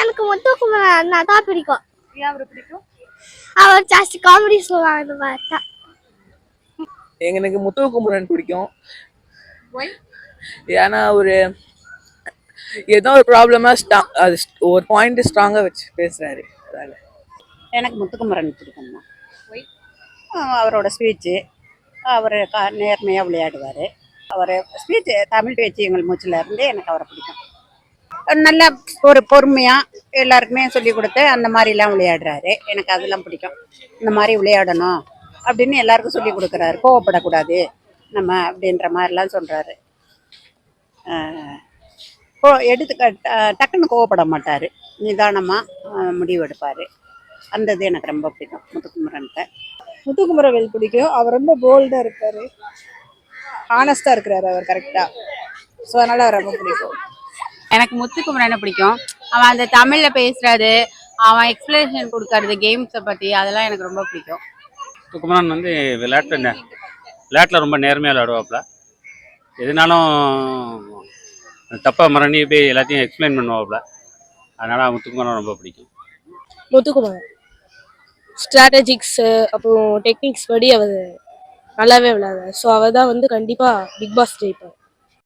எனக்கு முத்துக்குமரன் அண்ணா தான் பிடிக்கும். ஏன் அவரை பிடிக்கும்? அவர் ஜாஸ்தி காமெடி சொல்லுவாங்க பார்த்தா. எனக்கு முத்துக்குமரன் பிடிக்கும். Why? ஏன்னா ஒரு ஏதோ ஒரு ப்ராப்ளமா அது ஒரு பாயிண்ட் ஸ்ட்ராங்கா வச்சு பேசுறாரு. அதனால எனக்கு முத்துக்குமரன் பிடிக்கும் தான். Why? அவரோட ஸ்பீச்சு, அவர் நேர்மையாக விளையாடுவார். அவர் ஸ்பீச் தமிழ் பேச்சு எங்கள் மூச்சில் இருந்து எனக்கு அவரை பிடிக்கும். நல்லா ஒரு பொறுமையாக எல்லாருக்குமே சொல்லி கொடுத்து அந்த மாதிரிலாம் விளையாடுறாரு. எனக்கு அதெல்லாம் பிடிக்கும். இந்த மாதிரி விளையாடணும் அப்படின்னு எல்லாருக்கும் சொல்லி கொடுக்குறாரு. கோவப்படக்கூடாது நம்ம அப்படின்ற மாதிரிலாம் சொல்கிறாரு. டக்குன்னு கோவப்பட மாட்டார், நிதானமாக முடிவு எடுப்பார். அந்த இது எனக்கு ரொம்ப பிடிக்கும் முத்துக்குமரன்கிட்ட. முத்துக்குமரவேல் பிடிக்கும். அவர் ரொம்ப போல்டாக இருக்கார், ஹானஸ்டாக இருக்கிறாரு அவர் கரெக்டாக. ஸோ அதனால் அவர் ரொம்ப பிடிக்கும். எனக்கு முத்துக்குமரனை பிடிக்கும். அவன் அந்த தமிழில் பேசுறது, அவன் எக்ஸ்பிளனேஷன் கொடுக்கறது கேம்ஸை பற்றி, அதெல்லாம் எனக்கு ரொம்ப பிடிக்கும். முத்துக்குமரன் வந்து விளையாட்டில் ரொம்ப நேர்மையாக விளையாடுவாப்புல. எதுனாலும் தப்பாக மரணி போய் எல்லாத்தையும் எக்ஸ்பிளைன் பண்ணுவாப்புல. அதனால் முத்துக்குமரன் ரொம்ப பிடிக்கும். முத்துக்குமரன் ஸ்ட்ராட்டஜிக்ஸு அப்புறம் டெக்னிக்ஸ் படி அவர் நல்லாவே விளையாடுறாரு. ஸோ அவர் தான் வந்து கண்டிப்பாக பிக் பாஸ் ஜெயிப்பார்.